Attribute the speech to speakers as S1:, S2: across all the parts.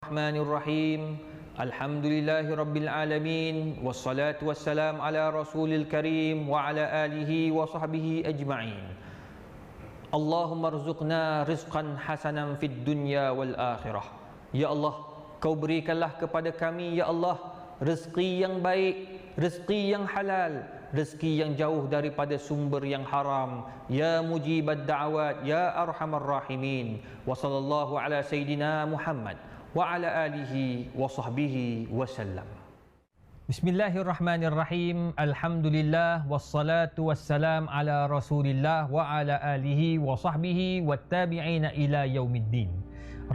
S1: Bismillahirrahmanirrahim. Alhamdulillahirabbil alamin wassalatu wassalam ala rasulil karim wa ala alihi wa sahbihi ajma'in. Allahumma rzuqna rizqan hasanan fid dunya wal akhirah. Ya Allah, kau berikanlah kepada kami ya Allah rezeki yang baik, rezeki yang halal, rezeki yang jauh daripada sumber yang haram. Ya mujibad da'awat, ya arhamar rahimin. Wa sallallahu ala sayyidina Muhammad wa ala alihi wa sahbihi wasallam. Bismillahirrahmanirrahim. Alhamdulillah wassalatu wassalam ala Rasulillah wa ala alihi wa sahbihi wattabi'ina ila yaumiddin.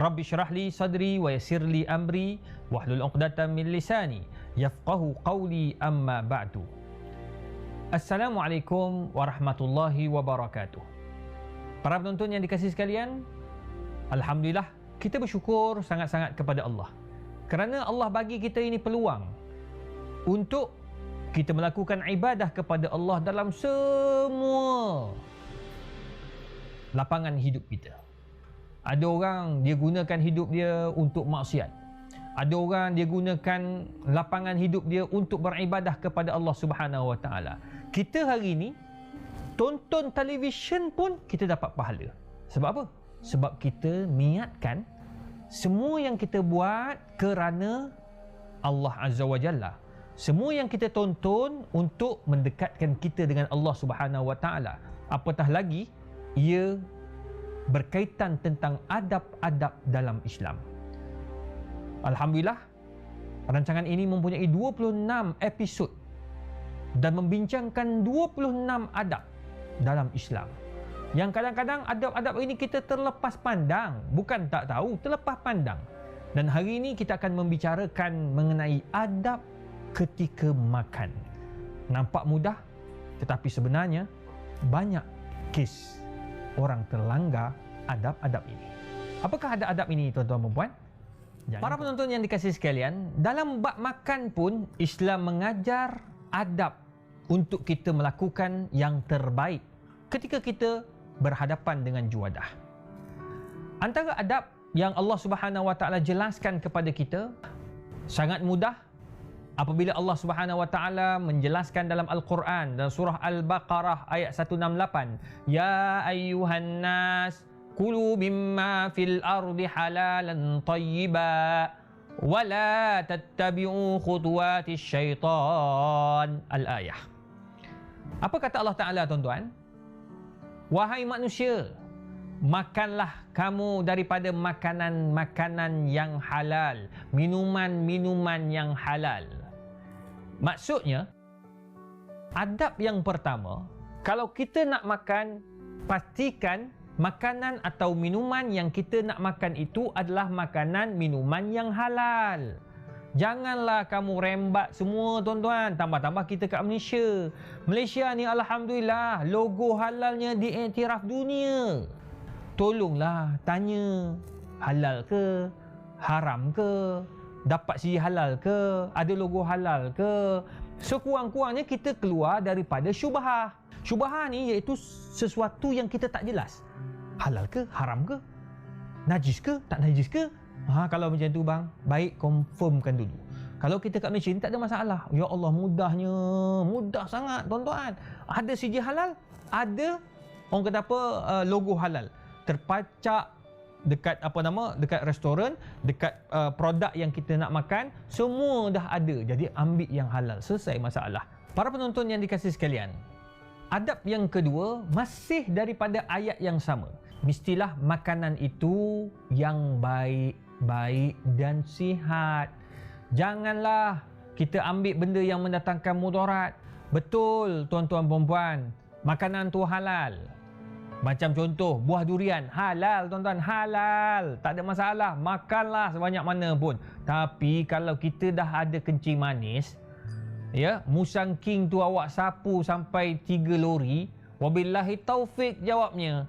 S1: Rabbi syrah li sadri wa yassir li amri wahlul 'uqdatam min lisani yafqahu qawli, amma ba'du. Assalamualaikum warahmatullahi wabarakatuh. Para penonton yang dikasihi sekalian, alhamdulillah kita bersyukur sangat-sangat kepada Allah kerana Allah bagi kita ini peluang untuk kita melakukan ibadah kepada Allah dalam semua lapangan hidup kita. Ada orang dia gunakan hidup dia untuk maksiat. Ada orang dia gunakan lapangan hidup dia untuk beribadah kepada Allah Subhanahu Wa Taala. Kita hari ini tonton televisyen pun kita dapat pahala. Sebab apa? Sebab kita niatkan semua yang kita buat kerana Allah Azza wa Jalla. Semua yang kita tonton untuk mendekatkan kita dengan Allah Subhanahu wa Taala. Apatah lagi ia berkaitan tentang adab-adab dalam Islam. Alhamdulillah, rancangan ini mempunyai 26 episod dan membincangkan 26 adab dalam Islam. Yang kadang-kadang adab-adab ini kita terlepas pandang, bukan tak tahu, terlepas pandang. Dan hari ini kita akan membicarakan mengenai adab ketika makan. Nampak mudah, tetapi sebenarnya banyak kes orang terlanggar adab-adab ini. Apakah adab-adab ini, tuan-tuan dan puan? Para penonton yang dikasihi sekalian, dalam bab makan pun Islam mengajar adab untuk kita melakukan yang terbaik ketika kita berhadapan dengan juadah. Antara adab yang Allah Subhanahu Wa Taala jelaskan kepada kita sangat mudah apabila Allah Subhanahu Wa Taala menjelaskan dalam Al-Quran dalam surah Al-Baqarah ayat 168, ya ayyuhan nas kulu mimma fil ardi halalan tayyiba wa la tattabi'u khutuwatis syaitan. Al-ayah. Apa kata Allah Taala, tuan-tuan? Wahai manusia, makanlah kamu daripada makanan-makanan yang halal, minuman-minuman yang halal. Maksudnya, adab yang pertama, kalau kita nak makan, pastikan makanan atau minuman yang kita nak makan itu adalah makanan minuman yang halal. Janganlah kamu rembat semua, tuan-tuan. Tambah-tambah kita kat Malaysia. Malaysia ni alhamdulillah logo halalnya diiktiraf dunia. Tolonglah tanya, halal ke? Haram ke? Dapat siji halal ke? Ada logo halal ke? Sekurang-kurangnya kita keluar daripada syubhah. Syubhah ni iaitu sesuatu yang kita tak jelas. Halal ke? Haram ke? Najis ke? Tak najis ke? Kalau macam tu bang, baik confirmkan dulu. Kalau kita kat Malaysia ni tak ada masalah. Ya Allah, mudahnya, mudah sangat, tuan-tuan. Ada siji halal, ada orang kata apa, logo halal terpacak dekat dekat restoran, dekat produk yang kita nak makan, semua dah ada. Jadi ambil yang halal, selesai masalah. Para penonton yang dikasihi sekalian, adab yang kedua masih daripada ayat yang sama. Mestilah makanan itu yang baik dan sihat. Janganlah kita ambil benda yang mendatangkan mudarat. Betul, tuan-tuan perempuan, makanan tu halal. Macam contoh, buah durian halal, tuan-tuan, halal. Tak ada masalah, makanlah sebanyak mana pun. Tapi kalau kita dah ada kencing manis, ya, musang king tu awak sapu sampai 3 lori, wabillahi taufik jawabnya.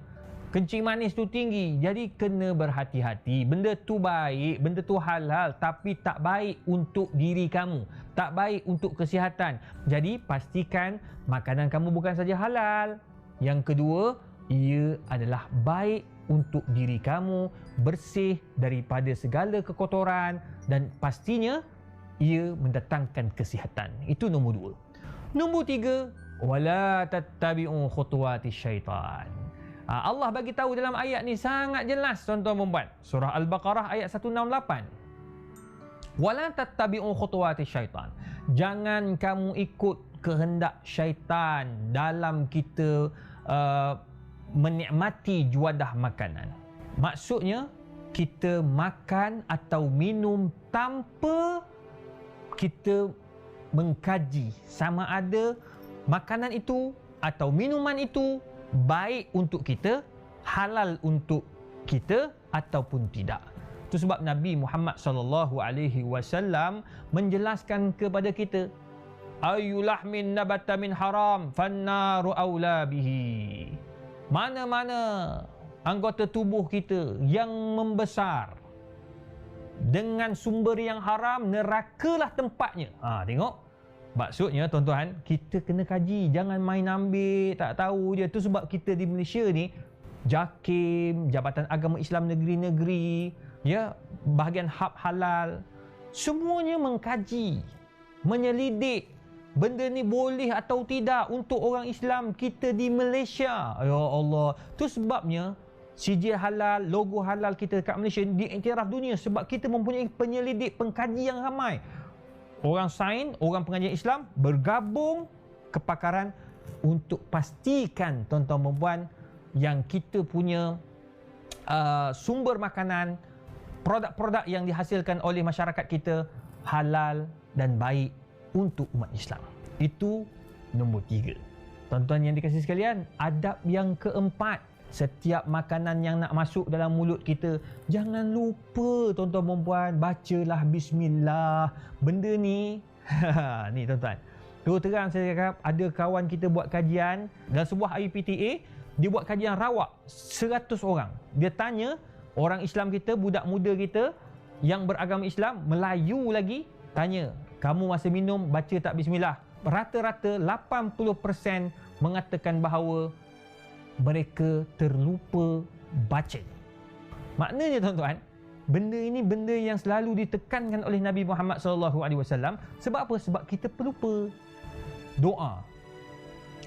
S1: Kencing manis tu tinggi, jadi kena berhati-hati. Benda tu baik, benda tu halal, tapi tak baik untuk diri kamu, tak baik untuk kesihatan. Jadi pastikan makanan kamu bukan saja halal, yang kedua ia adalah baik untuk diri kamu, bersih daripada segala kekotoran, dan pastinya ia mendatangkan kesihatan. Itu nombor 2. Nombor 3, wala tattabi'u khutuwati syaitan. Allah bagi tahu dalam ayat ni sangat jelas, tuan-tuan dan puan. Surah Al-Baqarah ayat 168. Wala tattabi'u khutuwati syaitan. Jangan kamu ikut kehendak syaitan dalam kita menikmati juadah makanan. Maksudnya, kita makan atau minum tanpa kita mengkaji sama ada makanan itu atau minuman itu baik untuk kita, halal untuk kita ataupun tidak. Itu sebab Nabi Muhammad SAW menjelaskan kepada kita, ayyulahmin nabata min haram fannaru awla bihi. Mana-mana anggota tubuh kita yang membesar dengan sumber yang haram, nerakalah tempatnya. Tengok. Maksudnya tuan-tuan, kita kena kaji, jangan main ambil, tak tahu je. Itu sebab kita di Malaysia ni, JAKIM, Jabatan Agama Islam Negeri-Negeri, ya, bahagian hab halal, semuanya mengkaji, menyelidik benda ni boleh atau tidak untuk orang Islam kita di Malaysia. Ya Allah. Itu sebabnya sijil halal, logo halal kita dekat Malaysia diiktiraf dunia sebab kita mempunyai penyelidik, pengkaji yang ramai. Orang sains, orang pengajian Islam bergabung kepakaran untuk pastikan tuan-tuan dan puan yang kita punya sumber makanan, produk-produk yang dihasilkan oleh masyarakat kita halal dan baik untuk umat Islam. Itu nombor 3. Tuan-tuan yang dikasihi sekalian, adab yang keempat, setiap makanan yang nak masuk dalam mulut kita, jangan lupa tuan-tuan dan puan, bacalah bismillah. Benda ni ni tuan-tuan, terus terang saya cakap, ada kawan kita buat kajian dalam sebuah IPTA, dia buat kajian rawak 100 orang. Dia tanya orang Islam kita, budak muda kita yang beragama Islam, Melayu lagi, tanya, kamu masa minum baca tak bismillah? Rata-rata 80% mengatakan bahawa mereka terlupa baca. Maknanya tuan-tuan, benda ini benda yang selalu ditekankan oleh Nabi Muhammad SAW. Sebab apa? Sebab kita pelupa. Doa.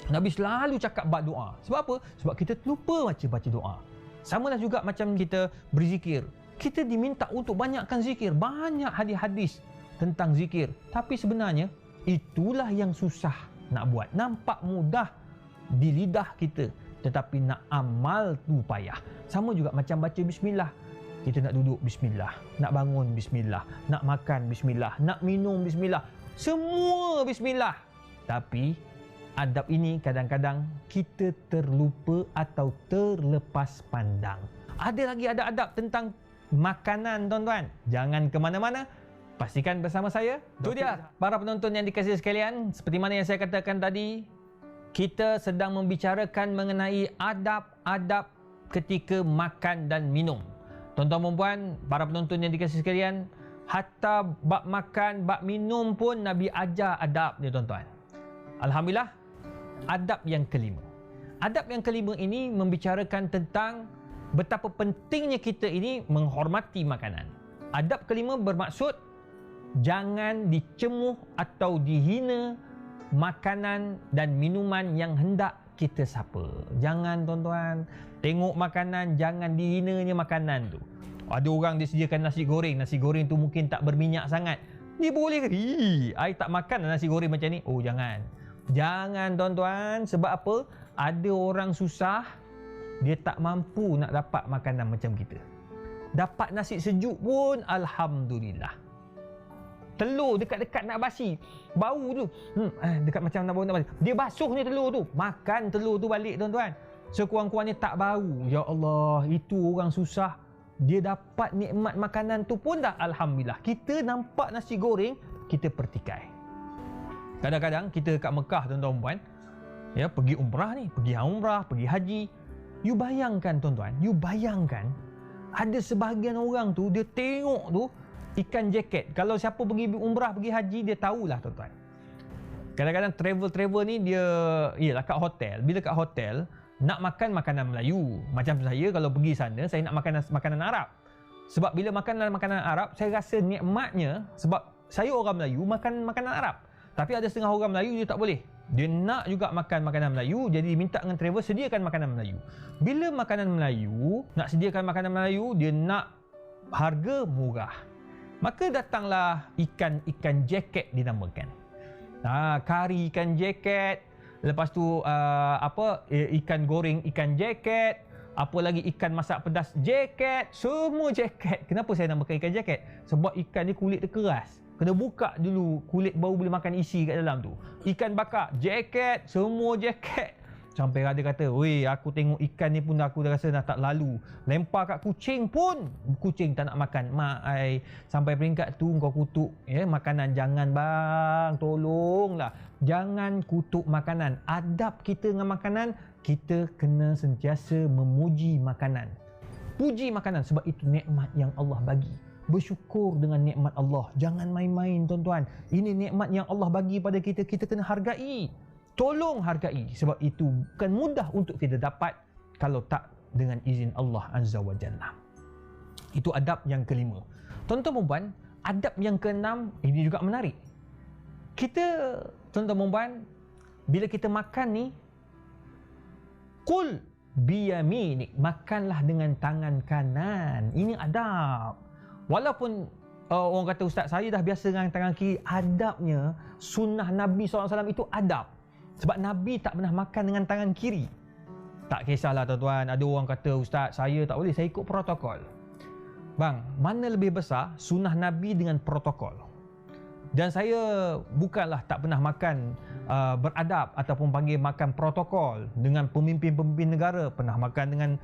S1: Nabi selalu cakap bab doa. Sebab apa? Sebab kita terlupa baca doa. Samalah juga macam kita berzikir. Kita diminta untuk banyakkan zikir. Banyak hadis-hadis tentang zikir. Tapi sebenarnya, itulah yang susah nak buat. Nampak mudah di lidah kita, tetapi nak amal tu payah. Sama juga macam baca bismillah. Kita nak duduk bismillah, nak bangun bismillah, nak makan bismillah, nak minum bismillah. Semua bismillah. Tapi adab ini kadang-kadang kita terlupa atau terlepas pandang. Ada lagi adab-adab tentang makanan, tuan-tuan. Jangan ke mana-mana. Pastikan bersama saya. Itu dia para penonton yang dikasihi sekalian. Seperti mana yang saya katakan tadi, kita sedang membicarakan mengenai adab-adab ketika makan dan minum. Tuan-tuan dan puan, para penonton yang dikasihi sekalian, hatta bab makan, bab minum pun Nabi ajar adab dia, tuan-tuan. Alhamdulillah, adab yang kelima. Adab yang kelima ini membicarakan tentang betapa pentingnya kita ini menghormati makanan. Adab kelima bermaksud jangan dicemuh atau dihina makanan dan minuman yang hendak kita sapa. Jangan, tuan-tuan, tengok makanan, jangan dihinanya makanan tu. Ada orang dia sediakan nasi goreng. Nasi goreng tu mungkin tak berminyak sangat. Dia boleh ke? I tak makan nasi goreng macam ni. Oh, jangan. Jangan, tuan-tuan. Sebab apa? Ada orang susah, dia tak mampu nak dapat makanan macam kita. Dapat nasi sejuk pun Alhamdulillah. Telur dekat-dekat nak basi, bau tu, dekat macam nak bau nak basi, dia basuh ni telur tu, makan telur tu balik, tuan-tuan. Sekurang-kurangnya tak bau. Ya Allah, itu orang susah, dia dapat nikmat makanan tu pun dah Alhamdulillah. Kita nampak nasi goreng, kita pertikai. Kadang-kadang kita dekat Mekah, tuan-tuan puan, ya, pergi umrah ni, pergi umrah, pergi haji. You bayangkan, tuan-tuan, you bayangkan ada sebahagian orang tu, dia tengok tu ikan jacket. Kalau siapa pergi umrah, pergi haji, dia tahulah, tuan-tuan. Kadang-kadang travel ni dia, ialah kat hotel. Bila kat hotel, nak makan makanan Melayu. Macam saya kalau pergi sana, saya nak makan makanan Arab. Sebab bila makan makanan Arab, saya rasa nikmatnya, sebab saya orang Melayu makan makanan Arab. Tapi ada setengah orang Melayu dia tak boleh. Dia nak juga makan makanan Melayu, jadi minta dengan travel sediakan makanan Melayu. Bila makanan Melayu, nak sediakan makanan Melayu, dia nak harga murah. Maka datanglah ikan jacket dinamakan. Kari ikan jacket, lepas tu ikan goreng ikan jacket, apa lagi ikan masak pedas jacket, semua jacket. Kenapa saya namakan ikan jacket? Sebab ikan ni kulit dia keras. Kena buka dulu kulit baru boleh makan isi kat dalam tu. Ikan bakar, jacket, semua jacket. Sampai ada kata, "Weh, aku tengok ikan ni pun aku dah rasa dah tak lalu. Lempar kat kucing pun, kucing tak nak makan." Mak ai, sampai peringkat tu kau kutuk makanan. Jangan bang, tolonglah. Jangan kutuk makanan. Adab kita dengan makanan, kita kena sentiasa memuji makanan. Puji makanan sebab itu nikmat yang Allah bagi. Bersyukur dengan nikmat Allah. Jangan main-main tuan-tuan. Ini nikmat yang Allah bagi pada kita, kita kena hargai. Tolong hargai, sebab itu bukan mudah untuk kita dapat kalau tak dengan izin Allah Azza wa Jalla. Itu adab yang kelima. Tuan-tuan dan puan, adab yang keenam ini juga menarik. Kita, tuan-tuan dan puan, bila kita makan ni, qul biyaminik, makanlah dengan tangan kanan. Ini adab. Walaupun orang kata, "Ustaz, saya dah biasa dengan tangan kiri." Adabnya, sunnah Nabi SAW itu adab. Sebab Nabi tak pernah makan dengan tangan kiri. Tak kisahlah tuan-tuan, ada orang kata, "Ustaz, saya tak boleh, saya ikut protokol." Bang, mana lebih besar sunnah Nabi dengan protokol? Dan saya bukanlah tak pernah makan beradab ataupun panggil makan protokol dengan pemimpin-pemimpin negara. Pernah makan dengan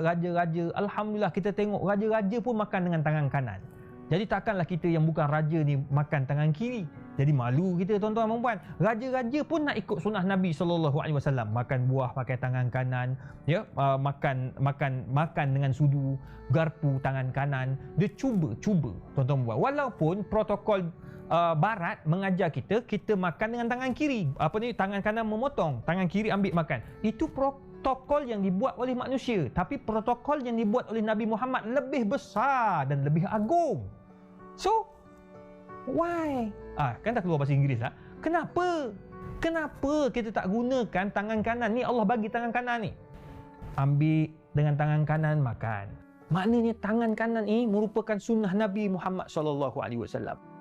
S1: raja-raja. Alhamdulillah, kita tengok raja-raja pun makan dengan tangan kanan. Jadi takkanlah kita yang bukan raja ni makan tangan kiri. Jadi malu kita tuan-tuan dan puan. Raja-raja pun nak ikut sunnah Nabi SAW. Makan buah pakai tangan kanan, makan dengan sudu, garpu tangan kanan. Dia cuba tuan-tuan dan puan. Walaupun protokol barat mengajar kita makan dengan tangan kiri. Tangan kanan memotong, tangan kiri ambil makan. Itu protokol yang dibuat oleh manusia. Tapi protokol yang dibuat oleh Nabi Muhammad lebih besar dan lebih agung. So, why? Kan tak keluar bahasa Inggeris lah. Kenapa kita tak gunakan tangan kanan ni? Allah bagi tangan kanan ni. Ambil dengan tangan kanan makan. Maknanya tangan kanan ini merupakan sunnah Nabi Muhammad SAW.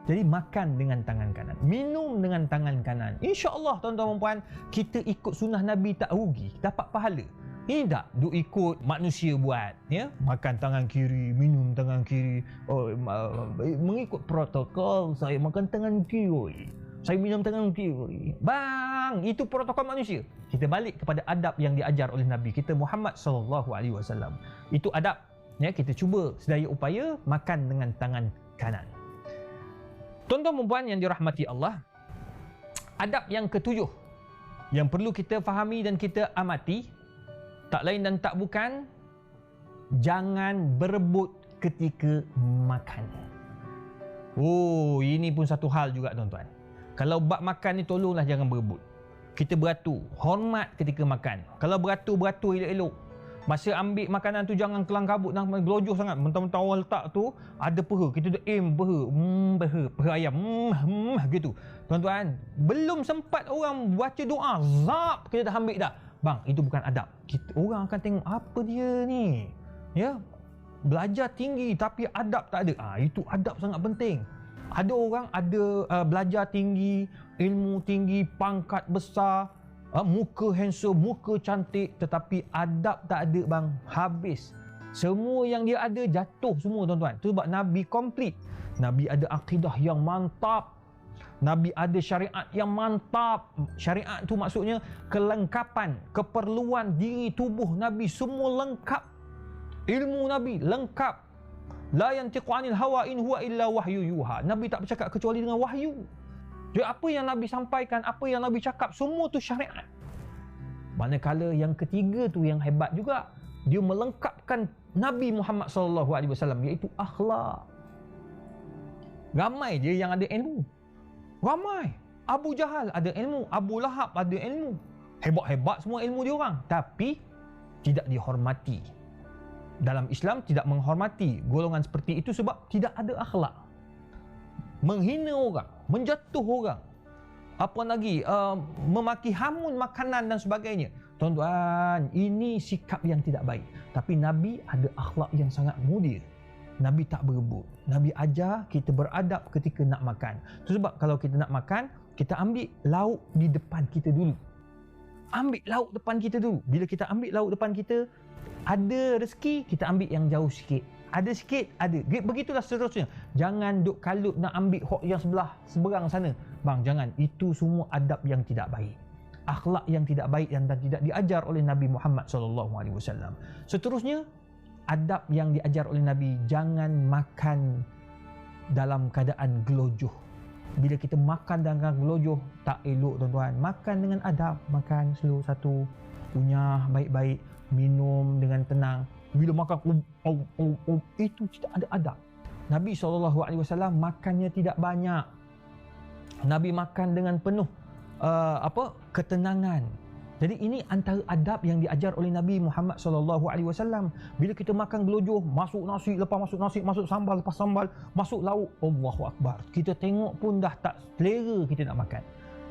S1: Jadi makan dengan tangan kanan, minum dengan tangan kanan. InsyaAllah tuan-tuan dan puan, kita ikut sunnah Nabi tak rugi, dapat pahala. Ini tak duk ikut manusia buat, makan tangan kiri, minum tangan kiri. Mengikut protokol, saya makan tangan kiri, saya minum tangan kiri. Bang, itu protokol manusia. Kita balik kepada adab yang diajar oleh Nabi kita Muhammad SAW. Itu adab. Kita cuba sedaya upaya makan dengan tangan kanan. Tuan-tuan dan puan yang dirahmati Allah, adab yang ketujuh yang perlu kita fahami dan kita amati, tak lain dan tak bukan, jangan berebut ketika makan. Ini pun satu hal juga tuan-tuan. Kalau bab makan ni tolonglah jangan berebut. Kita beratur, hormat ketika makan. Kalau beratur elok-elok. Masa ambil makanan tu jangan kelang kabut, jangan gelojoh sangat. Mentang-mentang awal letak tu ada peha, kita dah aim peha ayam gitu. Tuan-tuan, belum sempat orang baca doa, zap kita dah ambil dah. Bang, itu bukan adab. Orang akan tengok apa dia ni. Belajar tinggi tapi adab tak ada. Itu adab sangat penting. Ada orang ada belajar tinggi, ilmu tinggi, pangkat besar, muka handsome, muka cantik, tetapi adab tak ada bang, habis. Semua yang dia ada jatuh semua tuan-tuan. Itu sebab Nabi komplit. Nabi ada akidah yang mantap. Nabi ada syariat yang mantap. Syariat tu maksudnya kelengkapan, keperluan diri tubuh Nabi semua lengkap. Ilmu Nabi lengkap. La yantiqu anil hawa in huwa illa wahyu yuha. Nabi tak bercakap kecuali dengan wahyu. Jadi apa yang Nabi sampaikan, apa yang Nabi cakap, semua tu syariat. Manakala yang ketiga tu yang hebat juga, dia melengkapkan Nabi Muhammad SAW, iaitu akhlak. Ramai je yang ada ilmu. Ramai. Abu Jahal ada ilmu, Abu Lahab ada ilmu. hebat-hebat semua ilmu dia orang, tapi tidak dihormati. Dalam Islam tidak menghormati golongan seperti itu sebab tidak ada akhlak. Menghina orang, menjatuh orang, apa lagi, memaki hamun makanan dan sebagainya. Tuan-tuan, ini sikap yang tidak baik. Tapi Nabi ada akhlak yang sangat mulia. Nabi tak berebut. Nabi ajar kita beradab ketika nak makan. Itu sebab kalau kita nak makan, kita ambil lauk di depan kita dulu. Ambil lauk depan kita dulu. Bila kita ambil lauk depan kita, ada rezeki, kita ambil yang jauh sikit. Ada sikit, ada. Begitulah seterusnya. Jangan duk kalut nak ambil hok yang seberang sana. Bang, jangan. Itu semua adab yang tidak baik. Akhlak yang tidak baik dan tidak diajar oleh Nabi Muhammad SAW. Seterusnya, adab yang diajar oleh Nabi, jangan makan dalam keadaan gelojoh. Bila kita makan dengan gelojoh, tak elok tuan-tuan. Makan dengan adab, makan slow satu, kunyah baik-baik, minum dengan tenang. Bila makan, itu tidak ada adab. Nabi SAW makannya tidak banyak. Nabi makan dengan penuh ketenangan. Jadi ini antara adab yang diajar oleh Nabi Muhammad SAW. Bila kita makan gelojoh, masuk nasi, lepas masuk nasi, masuk sambal, lepas sambal, masuk lauk, Allahu Akbar. Kita tengok pun dah tak selera kita nak makan.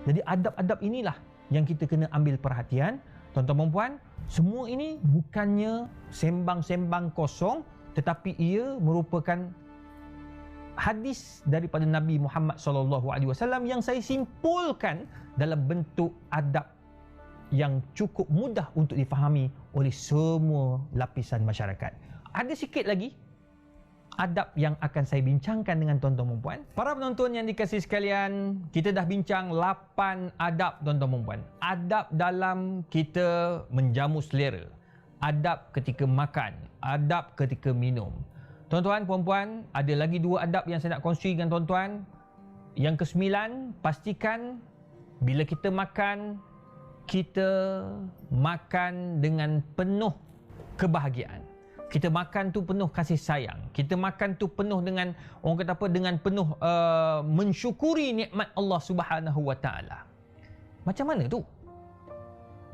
S1: Jadi adab-adab inilah yang kita kena ambil perhatian. Tuan-tuan dan puan, semua ini bukannya sembang-sembang kosong, tetapi ia merupakan hadis daripada Nabi Muhammad SAW yang saya simpulkan dalam bentuk adab yang cukup mudah untuk difahami oleh semua lapisan masyarakat. Ada sikit lagi adab yang akan saya bincangkan dengan tuan-tuan dan puan. Para penonton yang dikasihi sekalian, kita dah bincang 8 adab tuan-tuan dan puan. Adab dalam kita menjamu selera, adab ketika makan, adab ketika minum. Tuan-tuan, puan-puan, ada lagi 2 adab yang saya nak kongsi dengan tuan-tuan. Yang ke-9, pastikan bila kita makan dengan penuh kebahagiaan. Kita makan tu penuh kasih sayang. Kita makan tu penuh dengan, orang kata apa, dengan penuh mensyukuri nikmat Allah Subhanahu Wa Taala. Macam mana tu?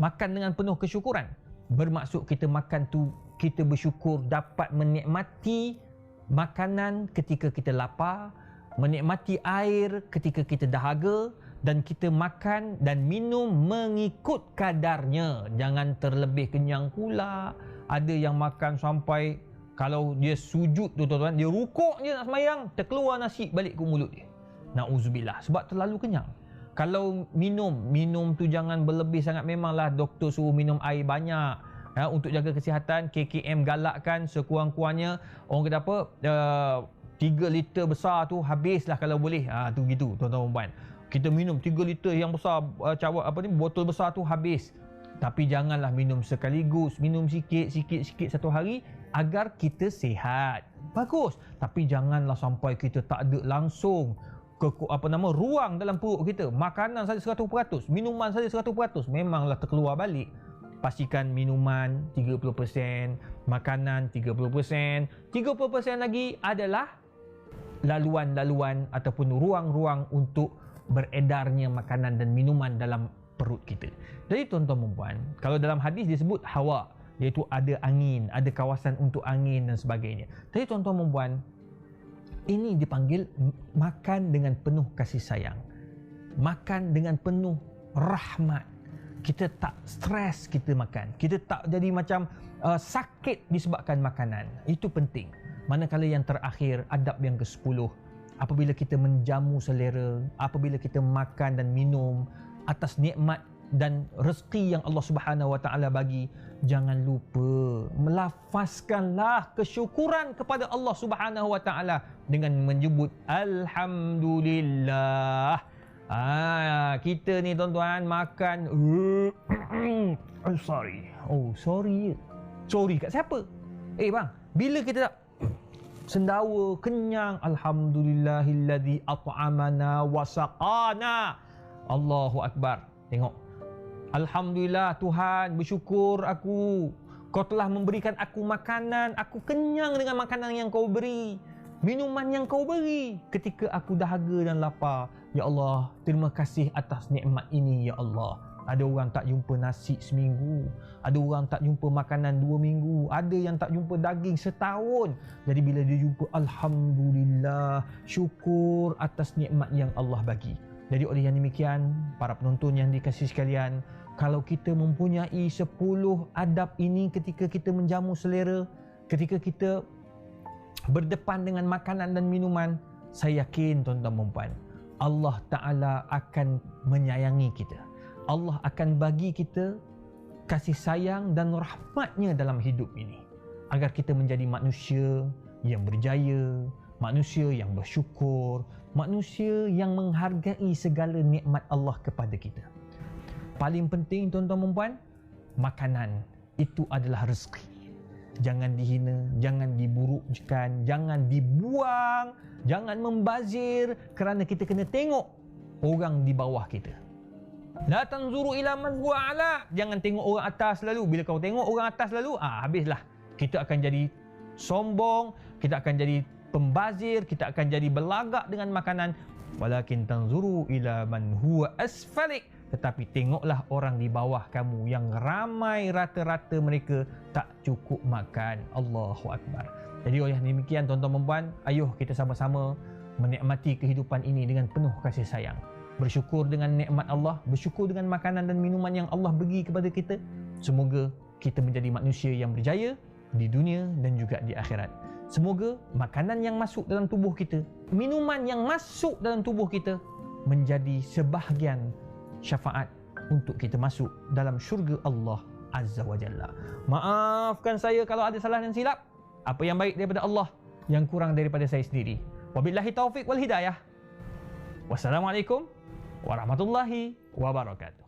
S1: Makan dengan penuh kesyukuran. Bermaksud kita makan tu, kita bersyukur dapat menikmati makanan ketika kita lapar, menikmati air ketika kita dahaga, dan kita makan dan minum mengikut kadarnya. Jangan terlebih kenyang pula. Ada yang makan sampai kalau dia sujud tu tuan-tuan, dia rukuk je nak sembahyang, terkeluar nasi balik ke mulut dia. Na'udzubillah, sebab terlalu kenyang. Kalau minum tu jangan berlebih sangat. Memanglah doktor suruh minum air banyak. Untuk jaga kesihatan, KKM galakkan sekurang-kurangnya, orang kata apa, 3 liter besar tu habislah kalau boleh. Tu gitu tuan-tuan dan puan. Kita minum 3 liter yang besar, botol besar tu habis. Tapi janganlah minum sekaligus, minum sikit-sikit satu hari agar kita sihat. Bagus. Tapi janganlah sampai kita tak ada langsung ruang dalam perut kita. Makanan saja 100%, minuman saja 100%, memanglah terkeluar balik. Pastikan minuman 30%, makanan 30%, 30% lagi adalah laluan-laluan ataupun ruang-ruang untuk beredarnya makanan dan minuman dalam perut kita. Jadi tuan-tuan dan puan, kalau dalam hadis disebut hawa, iaitu ada angin, ada kawasan untuk angin dan sebagainya. Jadi tuan-tuan dan puan, ini dipanggil makan dengan penuh kasih sayang. Makan dengan penuh rahmat. Kita tak stres kita makan. Kita tak jadi macam sakit disebabkan makanan. Itu penting. Manakala yang terakhir, adab yang ke-10, apabila kita menjamu selera, apabila kita makan dan minum atas nikmat dan rezeki yang Allah Subhanahu Wa Taala bagi, jangan lupa melafazkanlah kesyukuran kepada Allah Subhanahu Wa Taala dengan menyebut alhamdulillah. Kita ni tuan-tuan makan sorry kat siapa? Bang, bila kita tak sendawa, kenyang, alhamdulillahilladzi at'amana wa saqana. Allahu Akbar. Tengok, alhamdulillah Tuhan, bersyukur aku, Kau telah memberikan aku makanan, aku kenyang dengan makanan yang Kau beri, minuman yang Kau beri ketika aku dahaga dan lapar. Ya Allah, terima kasih atas nikmat ini ya Allah. Ada orang tak jumpa nasi seminggu, ada orang tak jumpa makanan 2 minggu, ada yang tak jumpa daging setahun. Jadi bila dia jumpa, alhamdulillah, syukur atas nikmat yang Allah bagi. Jadi oleh yang demikian, para penonton yang dikasihi sekalian, kalau kita mempunyai 10 adab ini ketika kita menjamu selera, ketika kita berdepan dengan makanan dan minuman, saya yakin tuan-tuan dan puan, Allah Ta'ala akan menyayangi kita. Allah akan bagi kita kasih sayang dan rahmatnya dalam hidup ini, agar kita menjadi manusia yang berjaya, manusia yang bersyukur, manusia yang menghargai segala nikmat Allah kepada kita. Paling penting tuan-tuan dan puan, makanan itu adalah rezeki. Jangan dihina, jangan diburukkan, jangan dibuang, jangan membazir, kerana kita kena tengok orang di bawah kita. La tanzuru ila man huwa ala. Jangan tengok orang atas lalu. Bila kau tengok orang atas lalu, habislah. Kita akan jadi sombong, kita akan jadi pembazir, kita akan jadi berlagak dengan makanan. Walakin tanzuru ila man huwa asfalik. Tetapi tengoklah orang di bawah kamu yang ramai rata-rata mereka tak cukup makan. Allahu Akbar. Jadi oleh demikian tuan-tuan dan puan, ayuh kita sama-sama menikmati kehidupan ini dengan penuh kasih sayang. Bersyukur dengan nikmat Allah, bersyukur dengan makanan dan minuman yang Allah bagi kepada kita. Semoga kita menjadi manusia yang berjaya di dunia dan juga di akhirat. Semoga makanan yang masuk dalam tubuh kita, minuman yang masuk dalam tubuh kita menjadi sebahagian syafaat untuk kita masuk dalam syurga Allah Azza wa Jalla. Maafkan saya kalau ada salah dan silap. Apa yang baik daripada Allah, yang kurang daripada saya sendiri. Wabillahi taufiq wal hidayah. Wassalamualaikum warahmatullahi wabarakatuh.